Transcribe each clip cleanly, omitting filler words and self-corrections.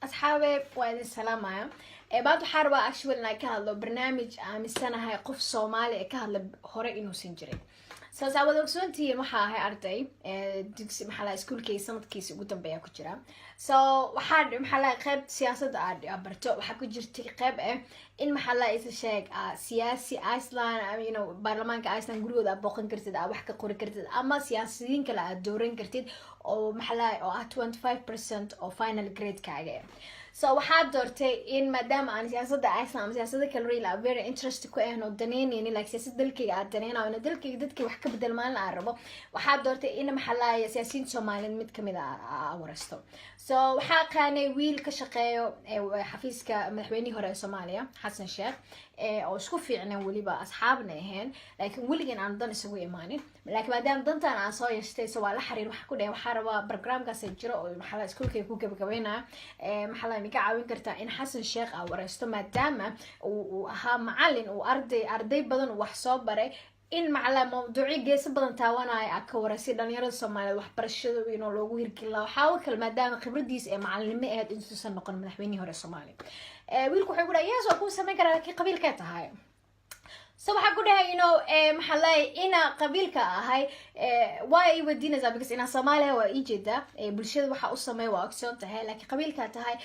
أصحابي وأنا السلامة. بعد حرب أشوفنا كهذا برنامج مسنا هاي قف صومالي كهذا هراء إنه سنجري. سأسأل وقصونتي محاها أرتي دكس محلا سكول كيس سنة كيس قدام بيا كتيرا. وحد محلا قاب سياسة أبرتو وحكو جرتي قاب إن محلا إيش سياسي أيسلان برلمان كأيسلان جرود أبوقن كرتيد أو حكي قوري كرتيد أما سياسيين كلا دورين كرتيد أو محلا أو 25% أو final grade كاجي. waxaad doortay in maadaama aan siyaasadda aysan ama siyaasadda kale real very interested ku ahno daneynayni like siyaasadda dalkayga aad daneynayo in dalkayga dadkii wax ka bedel maalin aan rabo waxaad doortay in maxalaaya siyaasiyiinta Soomaaliyeed mid kamid ah warasto waxaa qaanay wiil ka shaqeeyo xafiiska madaxweynihii hore ee Soomaaliya Xasan Sheekh oo isku fiicnaan waliba asxaabna ahayn laakiin waligan aan dan isugu imaanin laakiin maadaama dantan aan soo yeeshtay soo waa la xiriir wax ku dhahay waxa rabaa barnaamijkaas jiro oo maxala iskuulkay ku gabagabeynaa maxala ka caawin kartaa in Xasan Sheekh aa waraysto maadaama uu ahaa macallin uu arday badan wax soo baray in macala mawduuci geeso badan taawanaya ka waraysi dhalinyarada Soomaaliyeed waxbarashada inuu loogu hirgelin waxa kale maadaama khibradiisa ee macallinimo ahayd intuusan noqon madaxweynihii hore Soomaaliya wiilku wuxuu ku dhahay yeeso ku sameyn karaa laakiin qabiilka tahay waxaa ku dhahay maxalay ina qabiilka ahay way wadinaysa because ina Soomaaliya waa ijeeda bulshada waxa uu sameeyo waa ogsoon tahay laakiin qabiilka tahay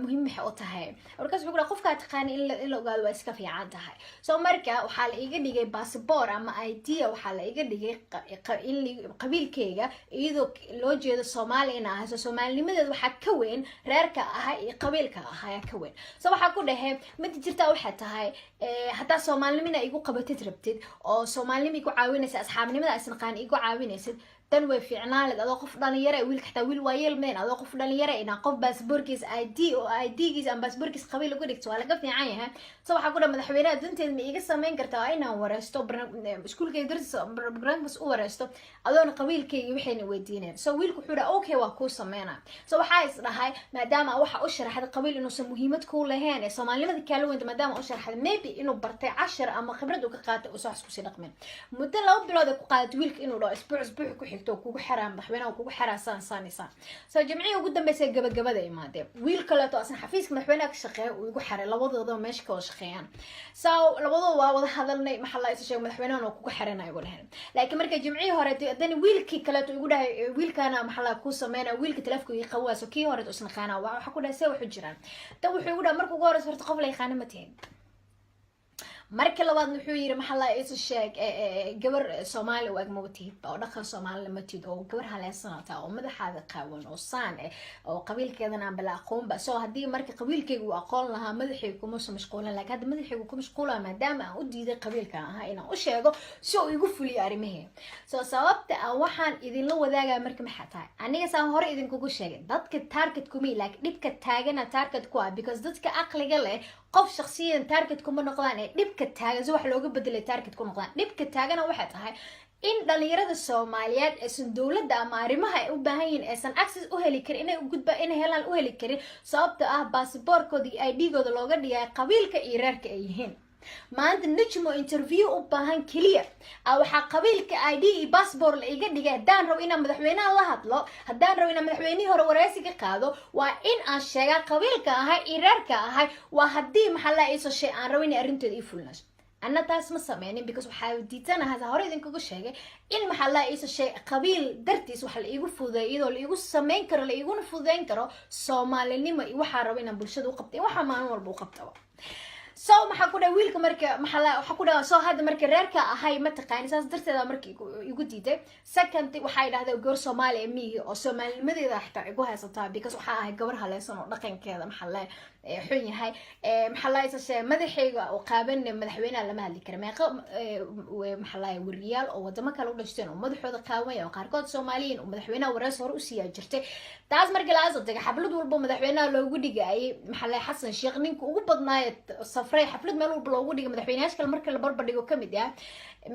muhiim waxa uu tahay warkaas wuxuu ku qofka taqaan in la ogaado waa iska fiican tahay marka waxa la iga dhigay passport ama ID waxa la iga dhigay in qabiilkayga iyadoo loo jeedo Soomaaliya ina ahay Soomaalinimadeed waxa ka weyn reerka ahay iyo qabiilka ahay ka weyn waxa ku dhahay mid jirta waxa tahay hatta Soomaalinimada igu qabatid rabtid oo Soomaalnimo ku caawinaysa asxaabnimada aysan qaan igu caawinaysid tan way fiicnaalid adoo qof dhalinyaro wiil xataa wiil waayeel meen adoo qof dhalinyaro ina qof baasaboorkiis ID oo ID-giis ama baasaboorkiis qabiil ugu dhigto waa laga fiican yahay waxa ku dhahay madaxweynaha danteed ma iga sameyn kartaa inaan waraysto iskuulkayga dartiisa barnaamijkaas u waraysto adoona qabiilkayga waxayna weydiineen wiilku wuxuu dhahay okay waa ku sameynaa waxa is dhahay maadaama waxa u sharaxday qabiil inuusan muhiimad ku lahayn ee Soomaalinimada kala weyn maadaama u sharaxday maybe inuu bartay 10 ama khibrad uu ka qaatay oo sax ku sii dhaqmeen muddo 2 bilood ku qaadatay wiilka inuu dhaho isbuuc ku xigto kugu xiraan madaxweynaha kugu xiraasan saanaysan jamciga ugu dambeysay gabagabada imaadeen wiil kale oo asan xafiiska madaxweynaha ka shaqeeyo uu igu xiray labadooda meesha ka shaqeeyaan labadooda waa wada hadalnay maxalla is sheeg madaxweynaha oo kugu xiranayo ugu dhahay laakiin markay jamciga hore hadan wiilkii kale oo igu dhahay wiilkana maxalla ku sameeyay wiilka telefoonka ii qawaaso kii hore oo isna qaana waxa ku dhahay see wuxuu jiraan tan wuxuu igu dhahay markuu ugu horeyso horta qof la yaqaan ma tahay markii labaad wuxuu yiri maxalla is sheeg gabar Soomaali oo agmootid oo dhaqan Soomaali ma tid oo gabar haleesanata oo madaxaada qaawan oo saan oo qabiilkeedana aan bala aqoon ba hadii markii qabiilkaygu uu aqoon lahaa madaxaygu kuma soo mashquulan laakiin hadda madaxaygu ku mashquulaa maadaama aan u diiday qabiilka ahaa inaan u sheego si uu igu fuliyo arrimaha sababta aan waxaan idin la wadaagaa markii ma xataa aniga saan hore idin kugu sheegay dadka target kuma laakiin dhibka taagana target ku ah because dadka aqliga leh qof shakhsiyan target kuma noqdaan ee dhibka taagan wax looga bedelay target ku noqdaan dhibka taagana waxa tahay in dhalinyarada Soomaaliyeed aysan dawladda ama arrimaha ay u baahan yihiin aysan access u heli karin inay u gudba in helaan u heli karin sababta ah passportkooda iyo ID-gooda looga dhigay qabiilka iyo reerka ay yihiin maanta najmo interview u baahan kaliya waxa qabiilka ID iyo passport la iga dhigay hadaan rabo inaan madaxweynaha la hadlo hadaan rabo inaan madaxweynihii hore wareysi ka qaado waa in aan sheegaa qabiilka ahay iyo reerka ahay waa hadii maxalla ay soo shay aan rabo in arrinteeda ii fulnaaso أنا تاس مسامين because وحاولتينا هذا هوري إذن كوجو شيء إن محلا إيش الشيء قبيل درتيس وحل يجو فوذي إذا اللي يجو سامين كرو اللي يجون فوذين كرو Soomaalini ما يوحربين bulshadu qabtay waxa maan walba qabtaba maxaa ku dhaw wiilka marka maxalla waxa ku dhaw hada marka reerka ahay ma taqaan saas darteeda markii igu diiday second waxa ay dhahday gabar Soomaali miyi oo Soomaalinimadeeda xitaa igu haysataa because waxa ahay gabar haleesan oo dhaqankeeda maxalla xun yahay maxalla isashay madaxayga oo qaaban madaxweynaha lama hadli karo meeqa maxalla wariyaal oo wadamo kale u dhashteen oo madaxooda qaaway oo qaarkood Soomaaliyiin oo madaxweynaha wareys hore u siyaa jirtay taas markii la soo tagay xaflad walba madaxweynaha loogu dhigay maxalla Xasan Sheekh ninka ugu badnaayay safray xaflad meel walba loogu dhigay madaxweynaha kale markii la barbar dhigo kamid ah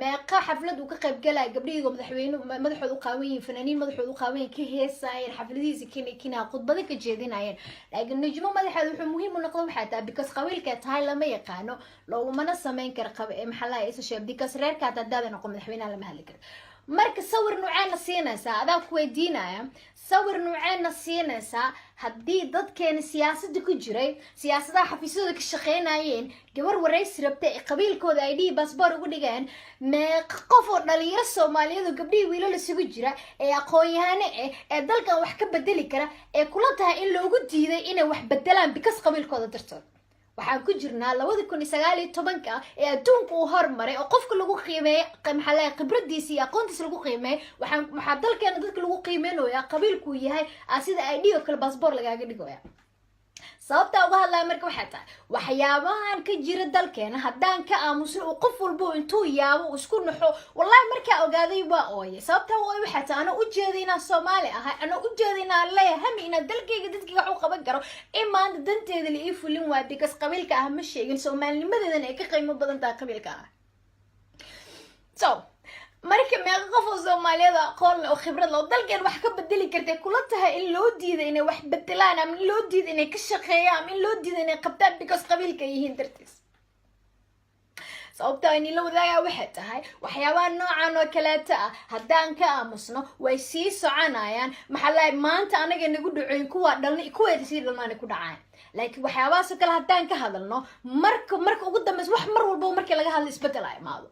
meeqa xaflad uu ka qayb galay gabdhiga madaxweynuhu madaxooda u qaawan fanaaniin madaxooda u qaawan ka heesaayeen xafladiisa kina khudbada ka jeedinayeen laakiin najmo madaxeeda wuxuu muhiim u noqday waxa taa because qabiilka tahay lama yaqaano loogumana sameyn kar maxalla is sheeg because reerka dadaada noqon madaxweynaha lama hadli karo marka sawir nuuceena siinaysaa adaa ku weydiinaya sawir nuuceena siinaysaa haddii dadkeena siyaasadda ku jiray siyaasadaha xafiisyada ka shaqeynayeen gabar waraysi rabtay ee qabiilkooda ID passport ugu dhigeen meeqa qof oo dhalinyaro Soomaaliyeed oo gabdhihii wiilal isugu jira ee aqoon-yahane ee dalkan wax ka bedeli kara ee kula tahay in loogu diiday inay wax bedelaan because qabiilkooda dartood waxaan ku jirnaa 2019 ee adduunku uu hormaray oo qofka lagu qiimeeyo maxaa khibradiisa iyo aqoontiisa lagu qiimeeyo waxaa dalkeena dadka lagu qiimeynayaa qabiilku yahay sida ID oo kale passport lagaaga dhigayo sababta uga hadlaa marka waxa tahay waxyaabahan ka jira dalkeena haddaan ka aamusin oo qof walba intuu yaabo isku naxo wallahi marka ogaaday waa ooyay sababta waxa tahay ana u jeedina Soomaali ahay ana u jeedina leeyahay ina dalkayga dadkayga wax u qaban karo imaan danteeda la ii fulin waa because qabiilka ah ma sheegin Soomaalinimadeedana ay ka qiimo badan tahay qabiilka ah so marka meeqa qof oo Soomaaliyeed aqoon oo khibrad loo dalkeen wax ka bedeli kartay kula tahay in loo diiday inay wax bedelaan ama loo diiday inay ka shaqeeyaan ama loo diiday inay qabtaan because qabiilka yihiin dartiis sababta in la wadaaga waxa tahay waxyaabaha noocan oo kale haddaan ka aamusno way sii soconayaan maxaa maanta anaga nagu dhaceyn kuwa sii dhalmaan ku dhacaan laakiin waxyaabahaas kale haddaan ka hadalno marka ugu dambeys wax mar walba markii laga hadlo isbedel ay imaado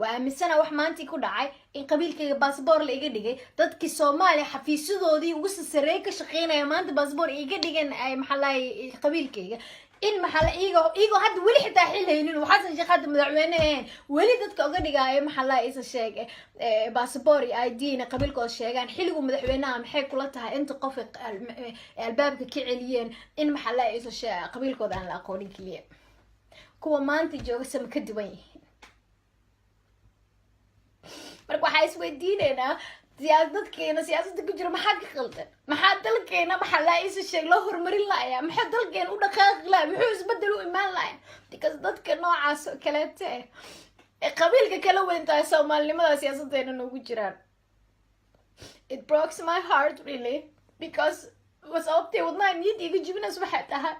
وأمسنا wax maantii ku dhacay in qabiilkayga passport la iga dhigay dadkii Soomaali xafiisadoodii ugu sareey ka shaqeynaya maanta passport iga dhigan ay maxalay qabiilkayga in maxalla iigo hadda wali xitaa xileynin waxaan shaqada madaxweynaha wali dadka uga dhigaayo maxalla isa sheegay passport ID na qabiilkooda sheegaan xiligu madaxweynaha maxay kula tahay inta qof albaabka ka celiyeen in maxalla isa sheegay qabiilkooda aan la aqoonin kaliya kuwa maanta jooga sama ka duwan yihiin marka waxa isweydiinayna siyaasadda ku jira maxaa ka qaldan maxaa dalkeena maxaa la is sheeg loo horumarin laaya maxaa dalkeena u dhaqaaqi laaya muxuu isbedel u imaan laaya because dadka noocaas kale ee qabiilka kala weyn tahay Soomaalinimada siyaasadeena noogu jiraan it breaks my heart really because was optay wadnaa niyad iga jibinays waxa tahay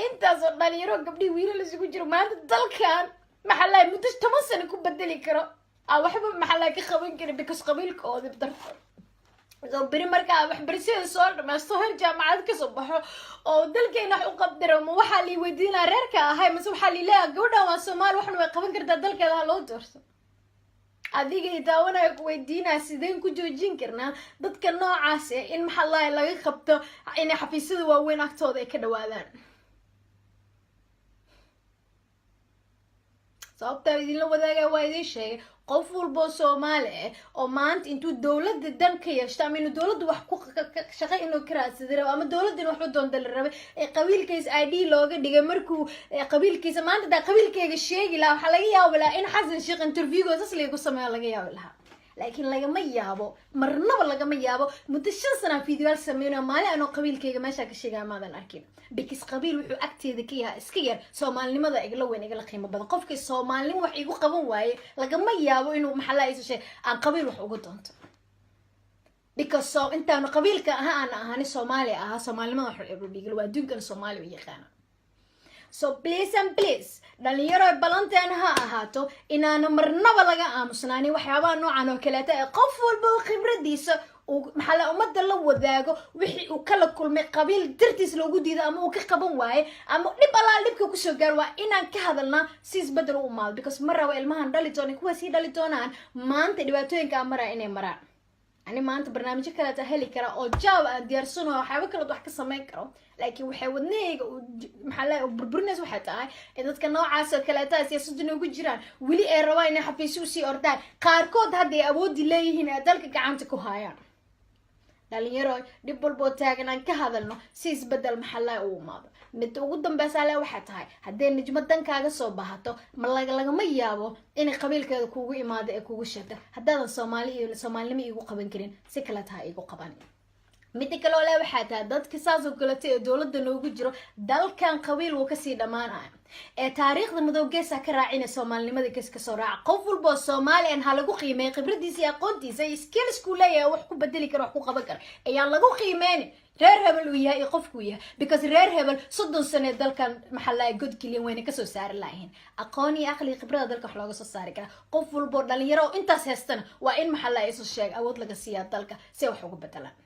intaas oo dhalinyaro gabdhi wiilal isugu jira maanta dalkan maxaa la muddo 10 sano ku bedeli karo waxba maxalla ka qaban karin because qabiilkooda darto soo bari marka wax barsiin soo dhamaysto hor jaamacad ka soo baxo oo dalkeena wax u qabdaro ma waxa li weydiinaa reerka ahay ma waxa li leeyahay gabadha waa Soomaali waxna way qaban kartaa dalkeeda loo doorso adiga idaawanaya ku weydiinaa sideen ku joojin karnaa dadka noocaas in maxalla laga qabto in xafiisyada waaweyn agtooda ay ka dhawaadaan sababta idin la wadaaga waa idin sheegay qof walba Soomaali oo maanta intuu dawladda dan ka yeeshto ama inuu dawladdu wax ku shaqo inuu ka raadsadiro ama dawladdu wax u doonto la rabay ee qabiilkiisa ID looga dhigay markuu qabiilkiisa maanta qabiilkayga sheegi lahaa waxa laga yaabaa in Xasan Sheekh interviewga asliga ku sameeyo laga yaabaa laakiin lagama yaabo marnaba lagama yaabo muddo 5 sano fiidiyal sameeyay maalin anoo qabiilkayga meesha ka sheegay maadan arkin because qabiil wuxuu agteeda ka yahay iska yar Soomaalinimada igla weyn igla qiimo badan qofkii Soomaalin wax igu qaban waaye lagama yaabo inuu maxalla isu sheeg aan qabiil wax ugu doonto because so intaanu qabiilka aan ahaan Soomaali Soomaalinimada wax igu dhigay waa adduunka Soomaali u yaqaan so please and please dhalinyaro balanteen ha ahaato inaana marnaba laga aamusnaani waxyaabaha noocan oo kale ah qof walba khibradiisa maxalla umada la wadaago wixii uu kala kulmay qabiil dartiis loogu diido ama uu ka qaban waaye ama dib dhibka ku soo gaar waa inaan ka hadalnaa si isbedel u imaado because maraba ilmahan dhali doonay kuwa si dhali doonaan maanta dhibaatooyinka maraa inay maraan ani maanta barnaamijyo kale ta heli kara oo jawaab aan diyaarsano waxyaabo kale wax ka sameyn karo laakiin waxay wadnayga maxalla burburinays waxa tahay in dadka noocaas oo kale taas siyaasadda ugu jiraan wali ay rabaan inay xafiisyo si ordaan qaarkood hadday awoodi leeyihiin ay dalka gacanta ku hayaan dhalinyaro dib walba taagan aan ka hadalno si isbedel maxalla u imaado mid ugu dambaysa waxa tahay haddii nijmo dankaaga soo baahato ma lagama yaabo in qabiilkeeda kuugu imaado ee kuugu sheegto haddaadan Soomaalinimo igu qaban karin si kale tahay igu qaban mid kale oo waxa tahay dadka saas oo kale ee dawladda noogu jiro dalkan qabiil uu ka sii dhamaanay ee taariikhda madowgeesa ka raacina Soomaalinimada ka soo raac qof walba Soomaali aan halagu qiimeey khibradiisa aqoontiisa skills ku leeyahay wax ku bedeli karo wax ku qaban karo ayaan lagu qiimeeyay reer hebel uu yahay iyo qofku yahay because reer hebel 30 sano dalkan maxalla god kaliya wayna ka soo saari laahin aqoon iyo aqli khibrada dalka wax looga soo saari kara qof walbo dhalinyaro intaas heestana waa in maxalla ay soo sheeg awood laga siiyaa dalka si wax ugu bedelaan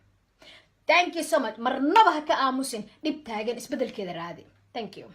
thank you so much marnaba ha ka aamusin dhib taagan isbedelkeeda raadi thank you